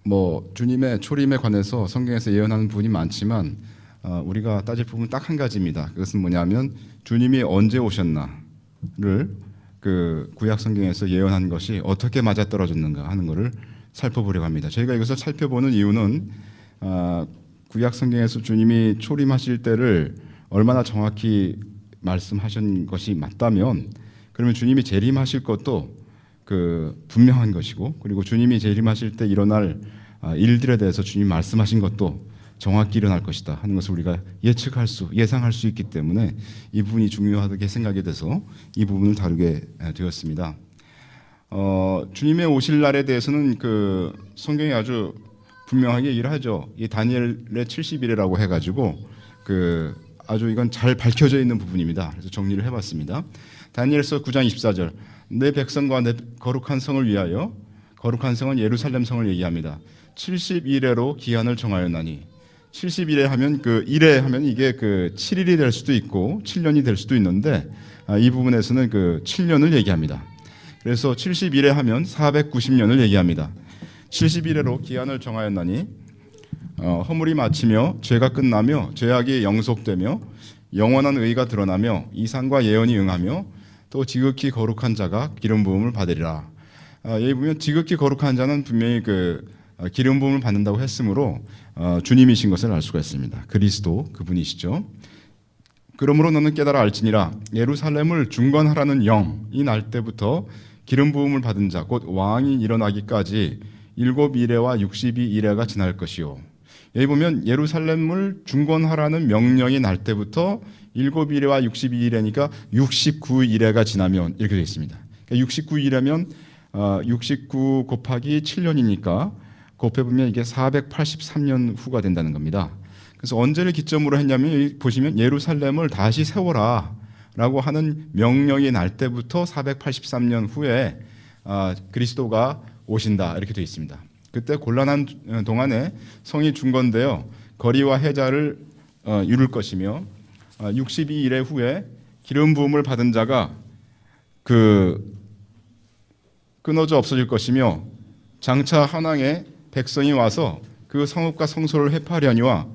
뭐 주님의 초림에 관해서 성경에서 예언하는 부분이 많지만 우리가 따질 부분은 딱 한 가지입니다. 그것은 뭐냐면 주님이 언제 오셨나를 그 구약 성경에서 예언한 것이 어떻게 맞아떨어졌는가 하는 것을 살펴보려고 합니다. 저희가 이것을 살펴보는 이유는 구약 성경에서 주님이 초림하실 때를 얼마나 정확히 말씀하신 것이 맞다면, 그러면 주님이 재림하실 것도 그 분명한 것이고, 그리고 주님이 재림하실 때 일어날 일들에 대해서 주님이 말씀하신 것도 정확히 일어날 것이다 하는 것을 우리가 예상할 수 있기 때문에 이 부분이 중요하게 생각이 돼서 이 부분을 다루게 되었습니다. 주님의 오실 날에 대해서는 그 성경이 아주 분명하게 얘기를 하죠. 이 다니엘의 70일이라고 해가지고 그 아주 이건 잘 밝혀져 있는 부분입니다. 그래서 정리를 해봤습니다. 다니엘서 9장 24절, 내 백성과 내 거룩한 성을 위하여, 거룩한 성은 예루살렘 성을 얘기합니다. 70일에로 기한을 정하였나니, 70일에 하면 그 1에 하면 이게 그 7일이 될 수도 있고 7년이 될 수도 있는데 이 부분에서는 그 7년을 얘기합니다. 그래서 70일에 하면 490년을 얘기합니다. 70일에로 기한을 정하였나니 허물이 마치며 죄가 끝나며 죄악이 영속되며 영원한 의가 드러나며 이상과 예언이 응하며 또 지극히 거룩한 자가 기름 부음을 받으리라. 여기 보면 지극히 거룩한 자는 분명히 그 기름 부음을 받는다고 했으므로 주님이신 것을 알 수가 있습니다. 그리스도 그분이시죠. 그러므로 너는 깨달아 알지니라, 예루살렘을 중건하라는 영이 날 때부터 기름 부음을 받은 자 곧 왕이 일어나기까지 7이레와 62이레가 지날 것이요. 여기 보면 예루살렘을 중건하라는 명령이 날 때부터 7이레와 62이레니까 69이레가 지나면 이렇게 되어 있습니다. 그러니까 69이레면 69 곱하기 7년이니까 곱해보면 이게 483년 후가 된다는 겁니다. 그래서 언제를 기점으로 했냐면 여기 보시면 예루살렘을 다시 세워라 라고 하는 명령이 날 때부터 483년 후에 그리스도가 오신다 이렇게 되어 있습니다. 그때 곤란한 동안에 성이 중건되어 거리와 해자를 이룰 것이며 62일의 후에 기름 부음을 받은 자가 그 끊어져 없어질 것이며 장차 한왕에 백성이 와서 그 성읍과 성소를 회파하려니와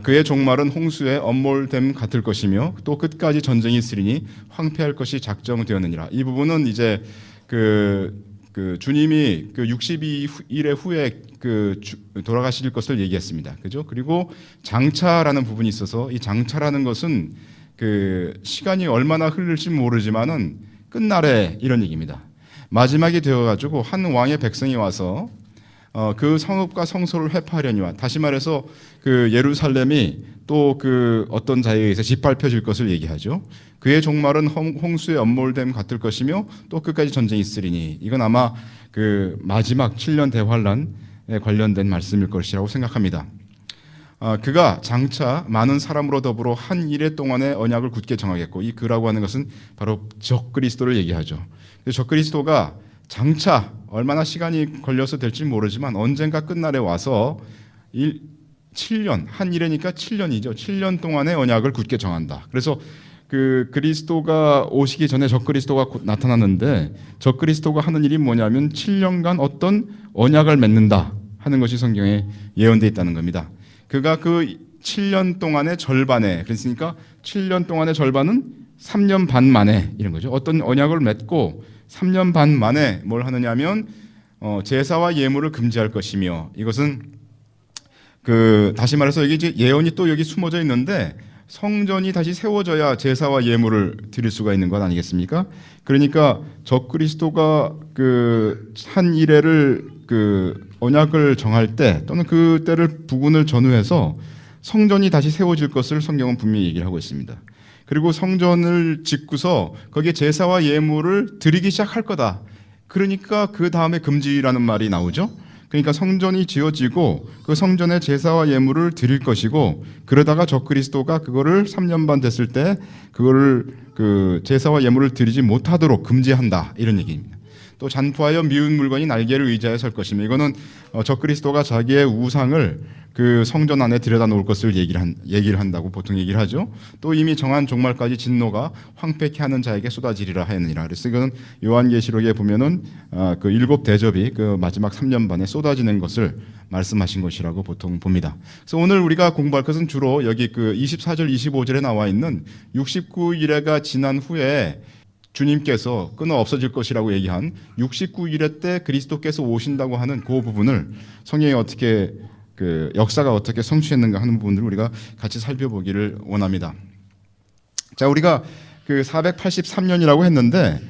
그의 종말은 홍수의 엄몰됨 같을 것이며 또 끝까지 전쟁이 있으리니 황폐할 것이 작정되었느니라. 이 부분은 이제 그 주님이 그 62일의 후에 돌아가실 것을 얘기했습니다. 그죠? 그리고 장차라는 부분이 있어서 이 장차라는 것은 그 시간이 얼마나 흐를지 모르지만은 끝날에 이런 얘기입니다. 마지막이 되어가지고 한 왕의 백성이 와서 그 성읍과 성소를 회파하려니와, 다시 말해서 그 예루살렘이 또 그 어떤 자에 의해서 짓밟혀질 것을 얘기하죠. 그의 종말은 홍수의 엄몰됨 같을 것이며 또 끝까지 전쟁이 있으리니, 이건 아마 그 마지막 7년 대환란에 관련된 말씀일 것이라고 생각합니다. 그가 장차 많은 사람으로 더불어 한 일해 동안의 언약을 굳게 정하겠고, 이 그라고 하는 것은 바로 적그리스도를 얘기하죠. 적그리스도가 장차 얼마나 시간이 걸려서 될지 모르지만 언젠가 끝날에 와서 7년, 한 일이니까 7년이죠. 7년 동안의 언약을 굳게 정한다. 그래서 그 그리스도가 오시기 전에 적그리스도가 나타났는데, 적그리스도가 하는 일이 뭐냐면 7년간 어떤 언약을 맺는다 하는 것이 성경에 예언되어 있다는 겁니다. 그가 그 7년 동안의 절반에, 그랬으니까 7년 동안의 절반은 3년 반 만에 이런 거죠. 어떤 언약을 맺고 3년 반 만에 뭘 하느냐면 제사와 예물을 금지할 것이며, 이것은 그 다시 말해서 여기 이제 예언이 또 여기 숨어져 있는데, 성전이 다시 세워져야 제사와 예물을 드릴 수가 있는 것 아니겠습니까? 그러니까 적그리스도가 그 한 일회를 그 언약을 정할 때, 또는 그 때를 부분을 전후해서 성전이 다시 세워질 것을 성경은 분명히 얘기를 하고 있습니다. 그리고 성전을 짓고서 거기에 제사와 예물을 드리기 시작할 거다. 그러니까 그 다음에 금지라는 말이 나오죠. 그러니까 성전이 지어지고 그 성전에 제사와 예물을 드릴 것이고, 그러다가 적그리스도가 그거를 3년 반 됐을 때 그거를 그 제사와 예물을 드리지 못하도록 금지한다 이런 얘기입니다. 또 잔포하여 미운 물건이 날개를 의지하여 설 것이며, 이거는 적그리스도가 자기의 우상을 그 성전 안에 들여다 놓을 것을 얘기를 한다고 보통 얘기를 하죠. 또 이미 정한 종말까지 진노가 황폐케 하는 자에게 쏟아지리라 하였느니라. 그래서 이거는 요한계시록에 보면은 그 일곱 대접이 그 마지막 3년 반에 쏟아지는 것을 말씀하신 것이라고 보통 봅니다. 그래서 오늘 우리가 공부할 것은 주로 여기 그 24절 25절에 나와 있는 69일회가 지난 후에 주님께서 끊어 없어질 것이라고 얘기한 69일회 때 그리스도께서 오신다고 하는 그 부분을 성경에 어떻게 그 역사가 어떻게 성취했는가 하는 부분들을 우리가 같이 살펴보기를 원합니다. 자, 우리가 그 483년이라고 했는데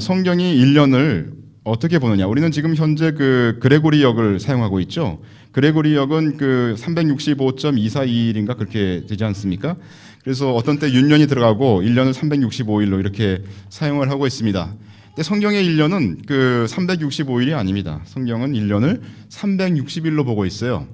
성경이 1년을 어떻게 보느냐? 우리는 지금 현재 그 그레고리 역을 사용하고 있죠. 그레고리 역은 그 365.242일인가 그렇게 되지 않습니까? 그래서 어떤 때 윤년이 들어가고 1년을 365일로 이렇게 사용을 하고 있습니다. 근데 성경의 1년은 그 365일이 아닙니다. 성경은 1년을 360일로 보고 있어요.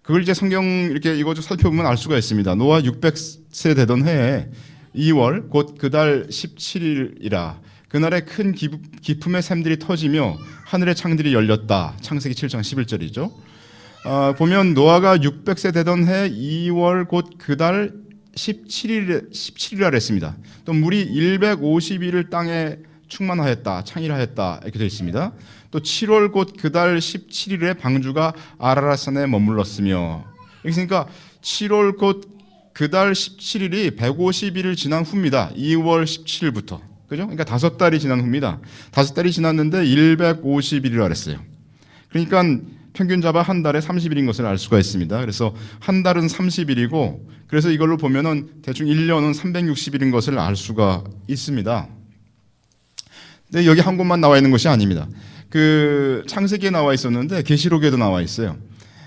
그걸 이제 성경 이렇게 이거 좀 살펴보면 알 수가 있습니다. 노아 600세 되던 해에 2월 곧 그달 17일이라 그날에 큰 기품의 샘들이 터지며 하늘의 창들이 열렸다. 창세기 7장 11절이죠. 보면 노아가 600세 되던 해 2월 곧 그달 17일이라 했습니다. 또 물이 150일을 땅에 충만하였다, 창일하였다 이렇게 되어 있습니다. 또 7월 곧 그달 17일에 방주가 아라랏산에 머물렀으며, 그러니까 7월 곧 그달 17일이 150일을 지난 후입니다. 2월 17일부터. 그죠? 그러니까 5달이 지난 후입니다. 5달이 지났는데 150일이라 그랬어요. 그러니까 평균 잡아 한 달에 30일인 것을 알 수가 있습니다. 그래서 한 달은 30일이고, 그래서 이걸로 보면은 대충 1년은 360일인 것을 알 수가 있습니다. 근데 여기 한 곳만 나와 있는 것이 아닙니다. 그 창세기에 나와 있었는데 계시록에도 나와 있어요.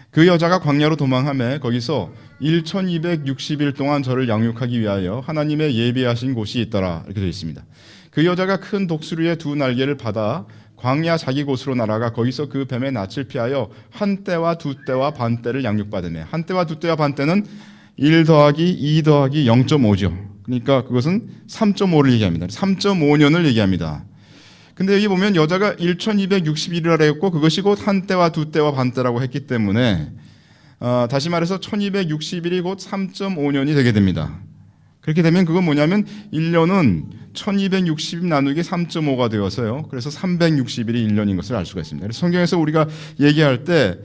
그 여자가 광야로 도망하며 거기서 1260일 동안 저를 양육하기 위하여 하나님의 예비하신 곳이 있더라 이렇게 되어 있습니다. 그 여자가 큰 독수리의 2 날개를 받아 광야 자기 곳으로 날아가 거기서 그 뱀의 낯을 피하여 한 때와 2 때와 반 때를 양육받으며, 한 때와 2 때와 반 때는 1 더하기 2 더하기 0.5죠. 그러니까 그것은 3.5를 얘기합니다. 3.5년을 얘기합니다. 근데 여기 보면 여자가 1260일이라 했고 그것이 곧 한 때와 2 때와 반 때라고 했기 때문에 다시 말해서 1260일이 곧 3.5년이 되게 됩니다. 그렇게 되면 그건 뭐냐면 1년은 1260 나누기 3.5가 되어서요. 그래서 360일이 1년인 것을 알 수가 있습니다. 그래서 성경에서 우리가 얘기할 때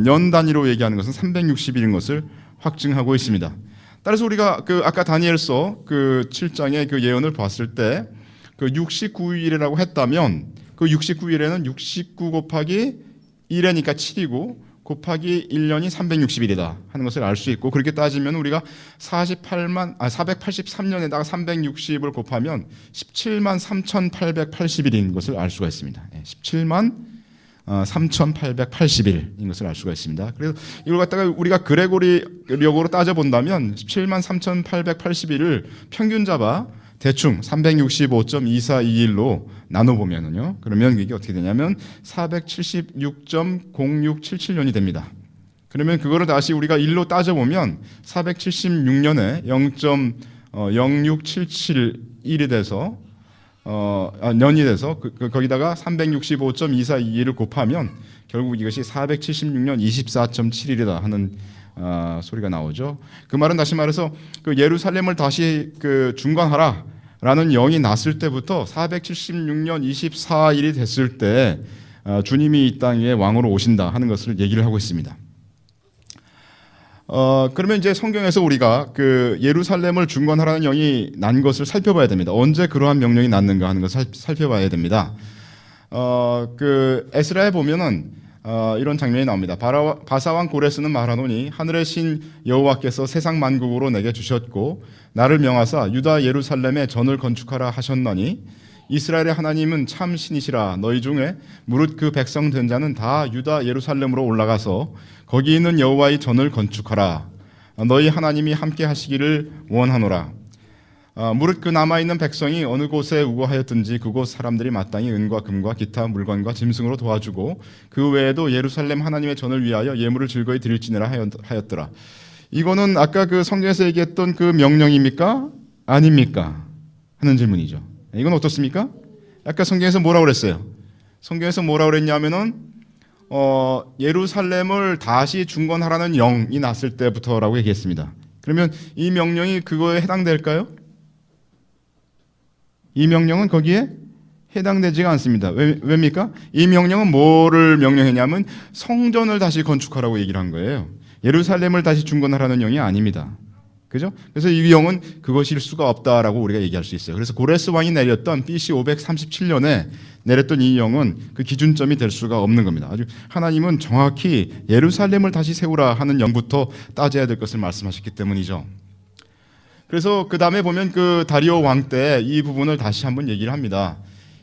년 단위로 얘기하는 것은 360일인 것을 확증하고 있습니다. 따라서 우리가 그 아까 다니엘서 그 7장의 그 예언을 봤을 때 그 69일이라고 했다면 그 69일에는 69 곱하기 1회니까 7이고 곱하기 1년이 360일이다 하는 것을 알 수 있고, 그렇게 따지면 우리가 483년에다가 360을 곱하면 17만 3,880일인 것을 알 수가 있습니다. 17만 3,880일인 것을 알 수가 있습니다. 그래서 이걸 갖다가 우리가 그레고리력으로 따져본다면 17만 3,880일을 평균 잡아 대충 365.242일로 나눠보면요. 그러면 이게 어떻게 되냐면 476.0677년이 됩니다. 그러면 그거를 다시 우리가 일로 따져보면 476년에 0.0677일이 돼서 년이 돼서 거기다가 365.242일을 곱하면 결국 이것이 476년 24.7일이다 하는 소리가 나오죠. 그 말은 다시 말해서 그 예루살렘을 다시 그 중건하라라는 영이 났을 때부터 476년 24일이 됐을 때 주님이 이 땅에 왕으로 오신다 하는 것을 얘기를 하고 있습니다. 그러면 이제 성경에서 우리가 그 예루살렘을 중건하라는 영이 난 것을 살펴봐야 됩니다. 언제 그러한 명령이 났는가 하는 것을 살펴봐야 됩니다. 그 에스라에 보면은 이런 장면이 나옵니다. 바사왕 고레스는 말하노니 하늘의 신 여호와께서 세상 만국으로 내게 주셨고 나를 명하사 유다 예루살렘에 전을 건축하라 하셨나니 이스라엘의 하나님은 참 신이시라. 너희 중에 무릇 그 백성 된 자는 다 유다 예루살렘으로 올라가서 거기 있는 여호와의 전을 건축하라. 너희 하나님이 함께 하시기를 원하노라. 무릇 그 남아있는 백성이 어느 곳에 우거하였든지 그곳 사람들이 마땅히 은과 금과 기타 물건과 짐승으로 도와주고 그 외에도 예루살렘 하나님의 전을 위하여 예물을 즐거이 드릴지니라 하였더라. 이거는 아까 그 성경에서 얘기했던 그 명령입니까? 아닙니까? 하는 질문이죠. 이건 어떻습니까? 아까 성경에서 뭐라고 그랬어요? 성경에서 뭐라고 그랬냐면은 예루살렘을 다시 중건하라는 영이 났을 때부터라고 얘기했습니다. 그러면 이 명령이 그거에 해당될까요? 이 명령은 거기에 해당되지가 않습니다. 왜입니까? 이 명령은 뭐를 명령했냐면 성전을 다시 건축하라고 얘기를 한 거예요. 예루살렘을 다시 중건하라는 영이 아닙니다. 그죠? 그래서 이 영은 그것일 수가 없다라고 우리가 얘기할 수 있어요. 그래서 고레스 왕이 내렸던 BC 537년에 내렸던 이 영은 그 기준점이 될 수가 없는 겁니다. 아주 하나님은 정확히 예루살렘을 다시 세우라 하는 영부터 따져야 될 것을 말씀하셨기 때문이죠. 그래서 그 다음에 보면 그 다리오 왕 때 이 부분을 다시 한번 얘기를 합니다.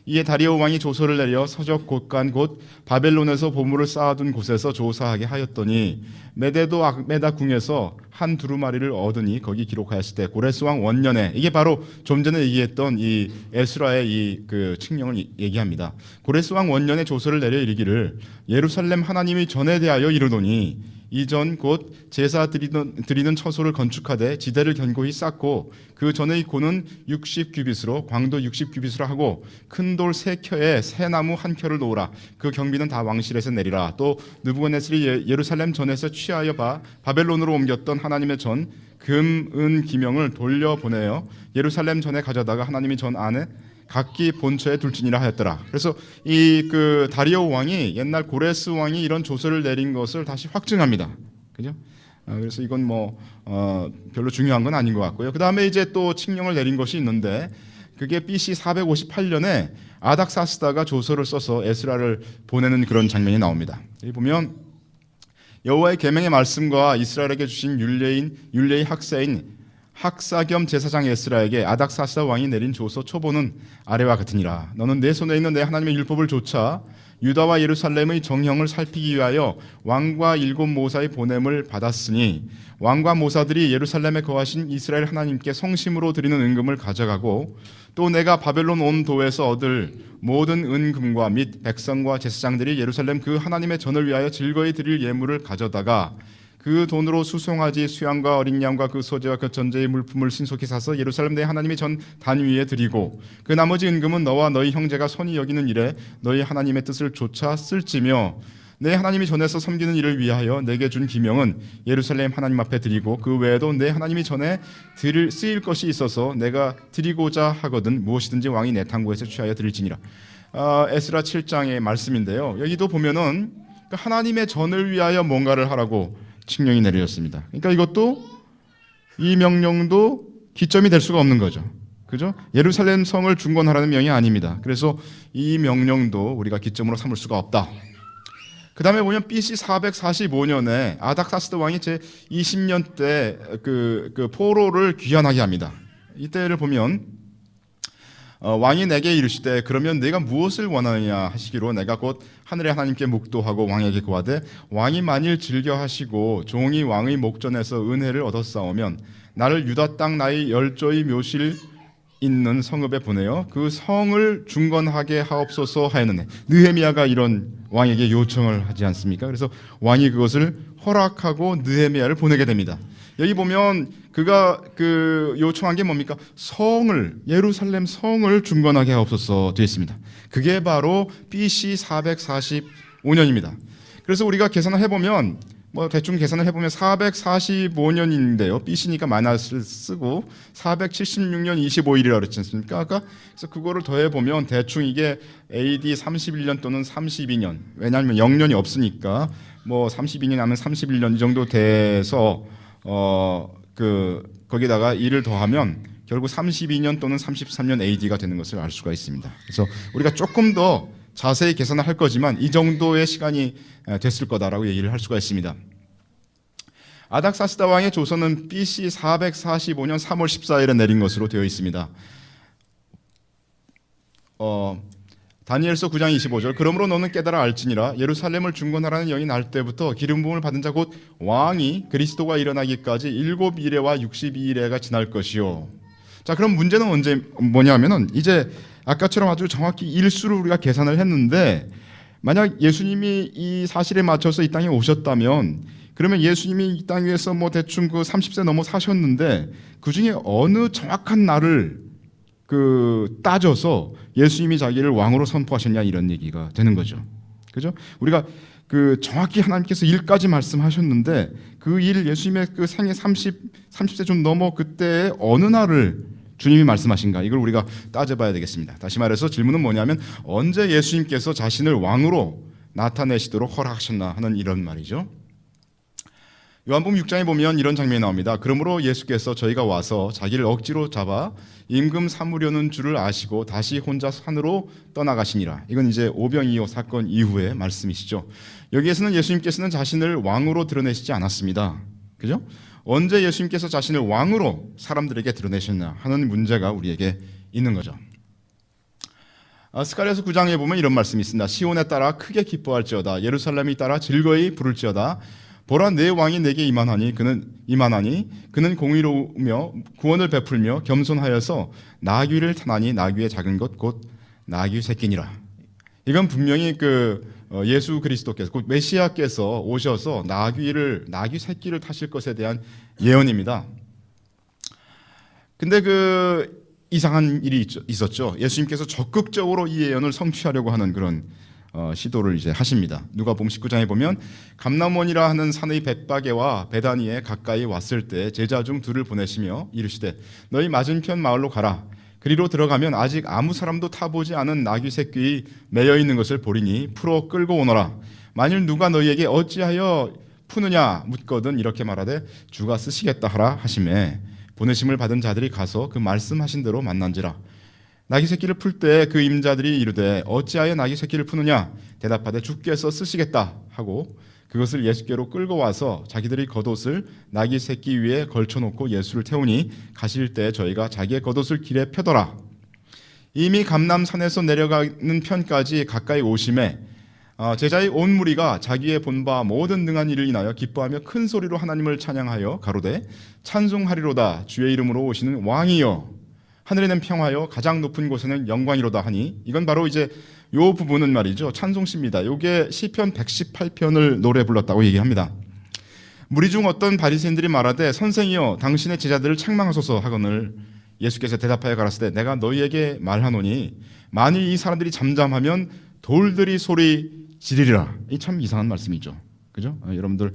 이에 다리오 왕이 조서를 내려 서적 곳간 곧 바벨론에서 보물을 쌓아둔 곳에서 조사하게 하였더니 메데도 악메다 궁에서 한 두루마리를 얻으니 거기 기록하였을 때 고레스 왕 원년에, 이게 바로 좀 전에 얘기했던 이 에스라의 이 그 칙령을 얘기합니다. 고레스 왕 원년에 조서를 내려 이르기를 예루살렘 하나님의 전에 대하여 이르노니 이전 곧 제사 드리는 처소를 건축하되 지대를 견고히 쌓고 그 전의 고는 60규빗으로 광도 60규빗으로 하고 큰 돌 3켜에 새 나무 1켜를 놓으라. 그 경비는 다 왕실에서 내리라. 또 느부갓네살이 예루살렘 전에서 취하여 바벨론으로 옮겼던 하나님의 전 금, 은, 기명을 돌려보내어 예루살렘 전에 가져다가 하나님의 전 안에 각기 본처에 둘지니라 하였더라. 그래서 이 그 다리오 왕이 옛날 고레스 왕이 이런 조서를 내린 것을 다시 확증합니다. 그죠? 그래서 이건 뭐 별로 중요한 건 아닌 것 같고요. 그 다음에 이제 또 칙령을 내린 것이 있는데 그게 BC 458년에 아닥사스다가 조서를 써서 에스라를 보내는 그런 장면이 나옵니다. 여기 보면 여호와의 계명의 말씀과 이스라엘에게 주신 율례의 학사인 학사 겸 제사장 에스라에게 아닥사스다 왕이 내린 조서 초본은 아래와 같으니라. 너는 내 손에 있는 내 하나님의 율법을 조차 유다와 예루살렘의 정형을 살피기 위하여 왕과 7 모사의 보냄을 받았으니 왕과 모사들이 예루살렘에 거하신 이스라엘 하나님께 성심으로 드리는 은금을 가져가고 또 내가 바벨론 온 도에서 얻을 모든 은금과 및 백성과 제사장들이 예루살렘 그 하나님의 전을 위하여 즐거이 드릴 예물을 가져다가 그 돈으로 수송아지 수양과 어린 양과 그 소재와 그 전제의 물품을 신속히 사서 예루살렘 내 하나님의 전 단 위에 드리고 그 나머지 은금은 너와 너희 형제가 선히 여기는 일에 너희 하나님의 뜻을 조차 쓸지며 내 하나님이 전에서 섬기는 일을 위하여 내게 준 기명은 예루살렘 하나님 앞에 드리고 그 외에도 내 하나님이 전에 쓰일 것이 있어서 내가 드리고자 하거든 무엇이든지 왕이 내 탕구에서 취하여 드릴지니라. 에스라 7장의 말씀인데요. 여기도 보면은 하나님의 전을 위하여 뭔가를 하라고 칙령이 내려졌습니다. 그러니까 이것도 이 명령도 기점이 될 수가 없는 거죠. 그죠? 예루살렘 성을 중건하라는 명이 아닙니다. 그래서 이 명령도 우리가 기점으로 삼을 수가 없다. 그 다음에 보면 BC 445년에 아닥사스다 왕이 제 20년 때 그 포로를 귀환하게 합니다. 이때를 보면 왕이 내게 이르시되 그러면 내가 무엇을 원하느냐 하시기로 내가 곧 하늘의 하나님께 묵도하고 왕에게 고하되 왕이 만일 즐겨하시고 종이 왕의 목전에서 은혜를 얻었사오면 나를 유다 땅 나의 열조의 묘실 있는 성읍에 보내어 그 성을 중건하게 하옵소서 하였느니 느헤미야가 이런 왕에게 요청을 하지 않습니까? 그래서 왕이 그것을 허락하고 느헤미야를 보내게 됩니다. 여기 보면 그가 그 요청한 게 뭡니까? 예루살렘 성을 중건하게 하옵소서 되어 있습니다. 그게 바로 BC 445년입니다. 그래서 우리가 계산을 해보면 대충 계산을 해보면 445년인데요. BC니까 마이너스를 쓰고 476년 25일이라고 그랬지 않습니까? 아까 그래서 그거를 더해보면 대충 이게 AD 31년 또는 32년. 왜냐하면 0년이 없으니까 32년 하면 31년 이 정도 돼서 거기다가 1을 더하면 결국 32년 또는 33년 AD가 되는 것을 알 수가 있습니다. 그래서 우리가 조금 더 자세히 계산을 할 거지만 이 정도의 시간이 됐을 거다라고 얘기를 할 수가 있습니다. 아닥사스다 왕의 조서는 BC 445년 3월 14일에 내린 것으로 되어 있습니다. 다니엘서 9장 25절 그러므로 너는 깨달아 알지니라 예루살렘을 중건하라는 영이 날 때부터 기름 부음을 받은 자 곧 왕이 그리스도가 일어나기까지 7일에와 62일에가 지날 것이요. 자, 그럼 문제는 언제 뭐냐면은 이제 아까처럼 아주 정확히 일수를 우리가 계산을 했는데 만약 예수님이 이 사실에 맞춰서 이 땅에 오셨다면 그러면 예수님이 이 땅 위에서 대충 그 30세 넘어 사셨는데 그 중에 어느 정확한 날을 따져서 예수님이 자기를 왕으로 선포하셨냐 이런 얘기가 되는 거죠. 그죠? 우리가 정확히 하나님께서 일까지 말씀하셨는데 그 일 예수님의 생애 30세 좀 넘어 그때 어느 날을 주님이 말씀하신가 이걸 우리가 따져봐야 되겠습니다. 다시 말해서 질문은 뭐냐면 언제 예수님께서 자신을 왕으로 나타내시도록 허락하셨나 하는 이런 말이죠. 요한복음 6장에 보면 이런 장면이 나옵니다. 그러므로 예수께서 저희가 와서 자기를 억지로 잡아 임금 삼으려는 줄을 아시고 다시 혼자 산으로 떠나가시니라. 이건 이제 오병이어 사건 이후의 말씀이시죠. 여기에서는 예수님께서는 자신을 왕으로 드러내시지 않았습니다. 그죠? 언제 예수님께서 자신을 왕으로 사람들에게 드러내셨나 하는 문제가 우리에게 있는 거죠. 스가랴서 9장에 보면 이런 말씀이 있습니다. 시온에 따라 크게 기뻐할지어다. 예루살렘이 따라 즐거이 부를지어다. 보라 내 왕이 내게 임하나니 그는 공의로우며 구원을 베풀며 겸손하여서 나귀를 타나니 나귀의 작은 것 곧 나귀 새끼니라. 이건 분명히 예수 그리스도께서 곧 메시아께서 오셔서 나귀 새끼를 타실 것에 대한 예언입니다. 근데 이상한 일이 있었죠. 예수님께서 적극적으로 이 예언을 성취하려고 하는 그런 시도를 이제 하십니다. 누가복음 19장에 보면 감람원이라 하는 산의 벳바게와 베다니에 가까이 왔을 때 제자 중 둘을 보내시며 이르시되 너희 맞은편 마을로 가라. 그리로 들어가면 아직 아무 사람도 타보지 않은 나귀 새끼 매여 있는 것을 보리니 풀어 끌고 오너라. 만일 누가 너희에게 어찌하여 푸느냐 묻거든 이렇게 말하되 주가 쓰시겠다 하라 하시매 보내심을 받은 자들이 가서 그 말씀하신 대로 만난지라. 나귀 새끼를 풀 때 그 임자들이 이르되 어찌하여 나귀 새끼를 푸느냐 대답하되 주께서 쓰시겠다 하고 그것을 예수께로 끌고 와서 자기들이 겉옷을 나귀 새끼 위에 걸쳐놓고 예수를 태우니 가실 때 저희가 자기의 겉옷을 길에 펴더라. 이미 감람산에서 내려가는 편까지 가까이 오심에 제자의 온 무리가 자기의 본바 모든 능한 일을 인하여 기뻐하며 큰 소리로 하나님을 찬양하여 가로되 찬송하리로다 주의 이름으로 오시는 왕이여 하늘에는 평화요 가장 높은 곳에는 영광이로다 하니 이건 바로 이제 요 부분은 말이죠 찬송시입니다. 요게 시편 118편을 노래 불렀다고 얘기합니다. 무리 중 어떤 바리새인들이 말하되 선생이여 당신의 제자들을 책망하소서 하거늘 예수께서 대답하여 가라사대 내가 너희에게 말하노니 만일 이 사람들이 잠잠하면 돌들이 소리 지르리라. 이 참 이상한 말씀이죠. 그죠? 여러분들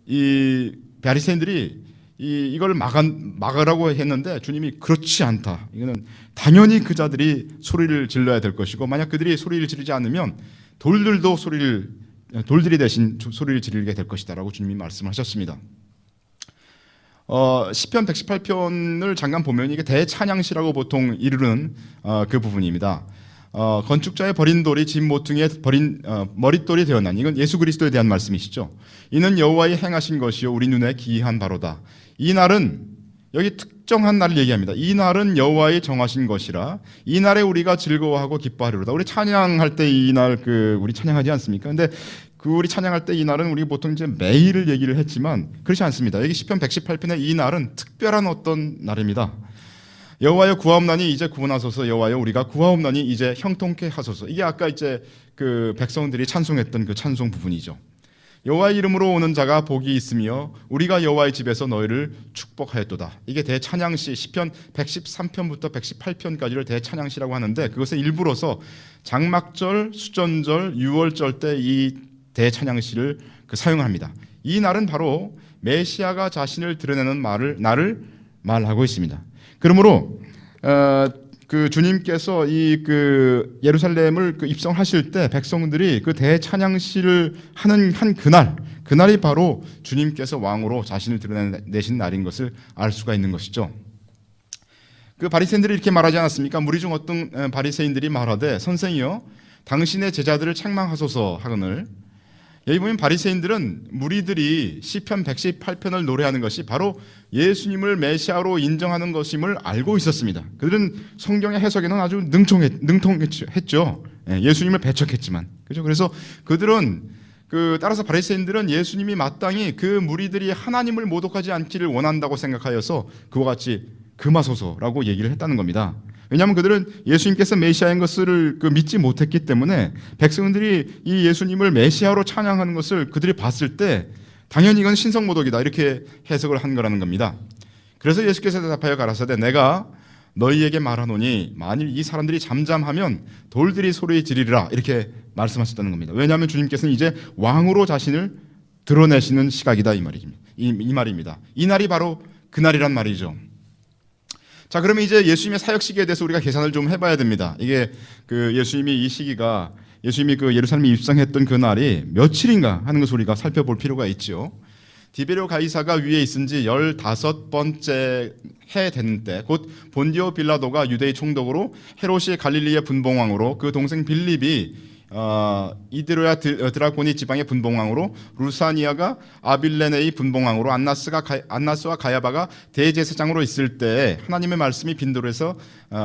이 바리새인들이 이걸 막으라고 했는데 주님이 그렇지 않다. 이거는 당연히 그자들이 소리를 질러야 될 것이고 만약 그들이 소리를 지르지 않으면 돌들이 대신 소리를 지르게 될 것이다라고 주님이 말씀하셨습니다. 시편 118편을 잠깐 보면 이게 대찬양시라고 보통 이르는 그 부분입니다. 건축자의 버린 돌이 집 모퉁이에 버린 머릿돌이 되었나니 이건 예수 그리스도에 대한 말씀이시죠. 이는 여호와의 행하신 것이요 우리 눈에 기이한 바로다. 이 날은 여기 특정한 날을 얘기합니다. 이 날은 여호와의 정하신 것이라 이 날에 우리가 즐거워하고 기뻐하리로다. 우리 찬양할 때 이 날 우리 찬양하지 않습니까? 근데 우리 찬양할 때 이 날은 우리 보통 이제 매일을 얘기를 했지만 그렇지 않습니다. 여기 시편 118편의 이 날은 특별한 어떤 날입니다. 여호와여 구하옵나니 이제 구원하소서. 여호와여 우리가 구하옵나니 이제 형통케 하소서. 이게 아까 이제 백성들이 찬송했던 그 찬송 부분이죠. 여호와의 이름으로 오는 자가 복이 있으며 우리가 여호와의 집에서 너희를 축복하였도다. 이게 대찬양시 시편 113편부터 118편까지를 대찬양시라고 하는데 그것의 일부로서 장막절, 수전절, 유월절 때 이 대찬양시를 사용합니다. 이 날은 바로 메시아가 자신을 드러내는 날을 말하고 있습니다. 그러므로 주님께서 예루살렘을 입성하실 때 백성들이 대찬양시를 하는 한 그날이 바로 주님께서 왕으로 자신을 드러내신 날인 것을 알 수가 있는 것이죠. 바리새인들이 이렇게 말하지 않았습니까? 무리 중 어떤 바리새인들이 말하되 선생이여 당신의 제자들을 책망하소서 하거늘. 여기 보면 바리새인들은 무리들이 시편 118편을 노래하는 것이 바로 예수님을 메시아로 인정하는 것임을 알고 있었습니다. 그들은 성경의 해석에는 아주 능통했죠. 예수님을 배척했지만, 그죠? 그래서 그들은 따라서 바리새인들은 예수님이 마땅히 그 무리들이 하나님을 모독하지 않기를 원한다고 생각하여서 그와 같이 금하소서라고 얘기를 했다는 겁니다. 왜냐하면 그들은 예수님께서 메시아인 것을 믿지 못했기 때문에 백성들이 이 예수님을 메시아로 찬양하는 것을 그들이 봤을 때 당연히 이건 신성모독이다 이렇게 해석을 한 거라는 겁니다. 그래서 예수께서 대답하여 가라사대 내가 너희에게 말하노니 만일 이 사람들이 잠잠하면 돌들이 소리 지르리라 이렇게 말씀하셨다는 겁니다. 왜냐하면 주님께서는 이제 왕으로 자신을 드러내시는 시각이다 이 말입니다. 이 날이 바로 그 날이란 말이죠. 자, 그러면 이제 예수님의 사역 시기에 대해서 우리가 계산을 좀 해봐야 됩니다. 이게 그 예수님이 이 시기가 예수님이 그 예루살렘에 입성했던 그 날이 며칠인가 하는 것을 우리가 살펴볼 필요가 있죠. 디베리오 가이사가 위에 있은 지 15번째 해 되는 때 곧 본디오 빌라도가 유대의 총독으로 헤롯이 갈릴리의 분봉왕으로 그 동생 빌립이 이드로야 드라코니 지방의 분봉왕으로 루사니아가 아빌레네의 분봉왕으로 안나스와 가야바가 대제사장으로 있을 때 하나님의 말씀이 빈도르에서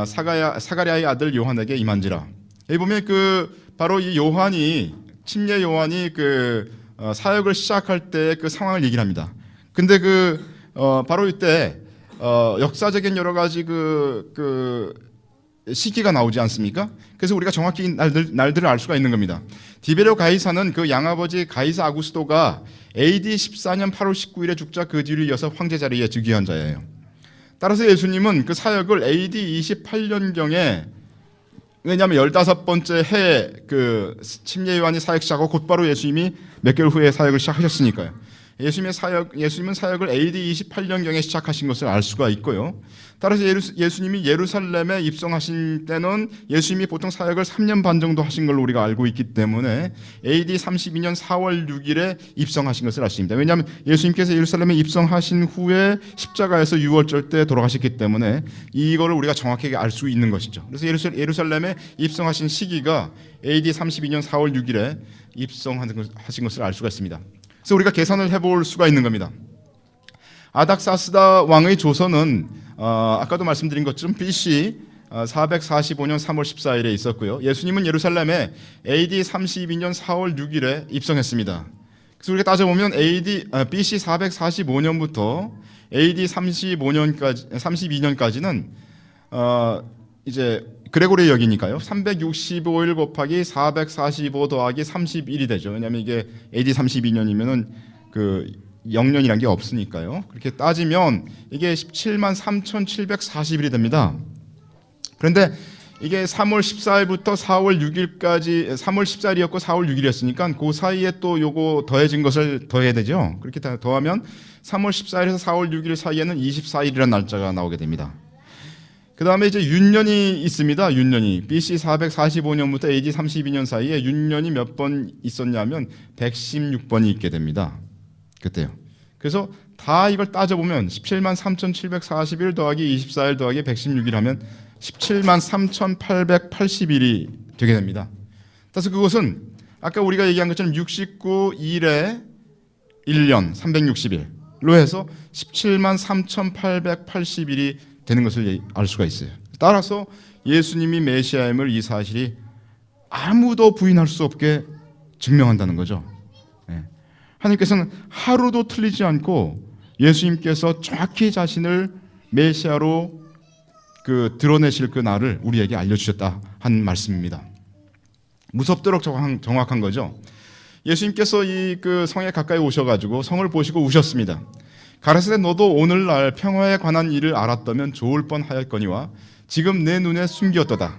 사가랴의 아들 요한에게 임한지라. 여기 보면 그 바로 이 요한이 침례 요한이 그 사역을 시작할 때 그 상황을 얘기를 합니다. 근데 바로 이때 역사적인 여러 가지 그 시기가 나오지 않습니까? 그래서 우리가 정확히 날들을 알 수가 있는 겁니다. 디베리오 가이사는 그 양아버지 가이사 아구스토가 AD 14년 8월 19일에 죽자 그 뒤를 이어서 황제 자리에 즉위한 자예요. 따라서 예수님은 그 사역을 AD 28년경에 왜냐하면 15번째 해에 그 침례 요한이 사역 시작하고 곧바로 예수님이 몇 개월 후에 사역을 시작하셨으니까요. 예수님은 사역을 AD 28년경에 시작하신 것을 알 수가 있고요. 따라서 예수님이 예루살렘에 입성하신 때는 예수님이 보통 사역을 3년 반 정도 하신 걸로 우리가 알고 있기 때문에 AD 32년 4월 6일에 입성하신 것을 알 수 있습니다. 왜냐하면 예수님께서 예루살렘에 입성하신 후에 십자가에서 유월절 때 돌아가셨기 때문에 이거를 우리가 정확하게 알 수 있는 것이죠. 그래서 예루살렘에 입성하신 시기가 AD 32년 4월 6일에 입성하신 것을 알 수가 있습니다. 그래서 우리가 계산을 해볼 수가 있는 겁니다. 아닥사스다 왕의 조선은 아까도 말씀드린 것처럼 BC 445년 3월 14일에 있었고요. 예수님은 예루살렘에 AD 32년 4월 6일에 입성했습니다. 그래서 우리가 따져보면 BC 445년부터 AD 32년까지는 이제 그레고리 역이니까요. 365일 곱하기 445 더하기 31이 되죠. 왜냐하면 이게 AD 32년이면은 그 0년이란 게 없으니까요. 그렇게 따지면 이게 17만 3,740일이 됩니다. 그런데 이게 3월 14일부터 4월 6일까지 3월 14일이었고 4월 6일이었으니까 그 사이에 또 요거 더해진 것을 더해야 되죠. 그렇게 더하면 3월 14일에서 4월 6일 사이에는 24일이라는 날짜가 나오게 됩니다. 그 다음에 이제 윤년이 있습니다. 윤년이 BC 445년부터 AD 32년 사이에 윤년이 몇 번 있었냐면 116번이 있게 됩니다. 그때요. 그래서 다 이걸 따져보면 17만 3,741 더하기 24일 더하기 116일 하면 17만 3,880일이 되게 됩니다. 그래서 그것은 아까 우리가 얘기한 것처럼 69일에 1년 360일로 해서 17만 3,880일이 되는 것을 알 수가 있어요. 따라서 예수님이 메시아임을 이 사실이 아무도 부인할 수 없게 증명한다는 거죠. 하나님께서는 하루도 틀리지 않고 예수님께서 정확히 자신을 메시아로 드러내실 그 날을 우리에게 알려주셨다 한 말씀입니다. 무섭도록 정확한 거죠. 예수님께서 이 성에 가까이 오셔가지고 성을 보시고 우셨습니다. 가라사대 너도 오늘날 평화에 관한 일을 알았다면 좋을 뻔하였거니와 지금 내 눈에 숨겼도다.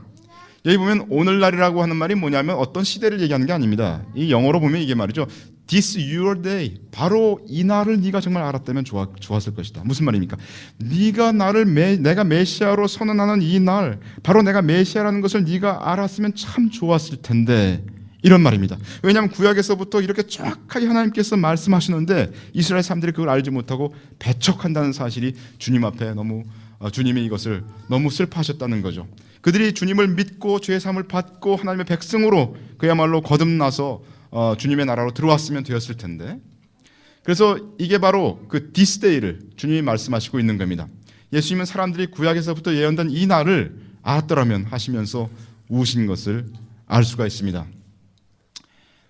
여기 보면 오늘날이라고 하는 말이 뭐냐면 어떤 시대를 얘기하는 게 아닙니다. 이 영어로 보면 이게 말이죠. This your day. 바로 이 날을 네가 정말 알았다면 좋았을 것이다. 무슨 말입니까? 네가 내가 메시아로 선언하는 이 날, 바로 내가 메시아라는 것을 네가 알았으면 참 좋았을 텐데. 이런 말입니다. 왜냐하면 구약에서부터 이렇게 정확하게 하나님께서 말씀하시는데 이스라엘 사람들이 그걸 알지 못하고 배척한다는 사실이 주님 앞에 주님이 이것을 너무 슬퍼하셨다는 거죠. 그들이 주님을 믿고 죄 사함을 받고 하나님의 백성으로 그야말로 거듭나서 주님의 나라로 들어왔으면 되었을 텐데, 그래서 이게 바로 그 this day를 주님이 말씀하시고 있는 겁니다. 예수님은 사람들이 구약에서부터 예언된 이 날을 알았더라면 하시면서 우신 것을 알 수가 있습니다.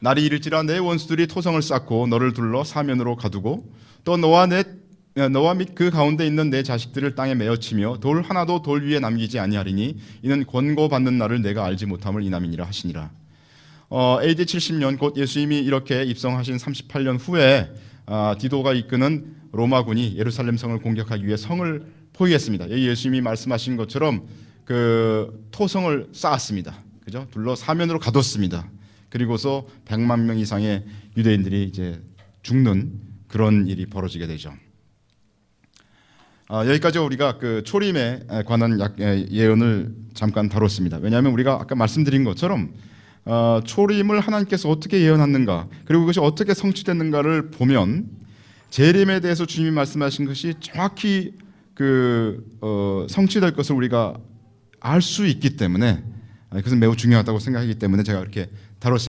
날이 이를지라 내 원수들이 토성을 쌓고 너를 둘러 사면으로 가두고 또 너와 및 그 가운데 있는 내 자식들을 땅에 메어치며 돌 하나도 돌 위에 남기지 아니하리니 이는 권고받는 날을 내가 알지 못함을 이남이니라 하시니라. AD 70년 곧 예수님이 이렇게 입성하신 38년 후에 디도가 이끄는 로마군이 예루살렘 성을 공격하기 위해 성을 포기했습니다. 여기 예수님이 말씀하신 것처럼 그 토성을 쌓았습니다. 그죠? 둘러 사면으로 가뒀습니다. 그리고서 100만 명 이상의 유대인들이 이제 죽는 그런 일이 벌어지게 되죠. 여기까지 우리가 그 초림에 관한 예언을 잠깐 다뤘습니다. 왜냐하면 우리가 아까 말씀드린 것처럼 초림을 하나님께서 어떻게 예언했는가, 그리고 그것이 어떻게 성취됐는가를 보면 재림에 대해서 주님이 말씀하신 것이 정확히 성취될 것을 우리가 알 수 있기 때문에 그것은 매우 중요하다고 생각하기 때문에 제가 이렇게 다뤘습니다.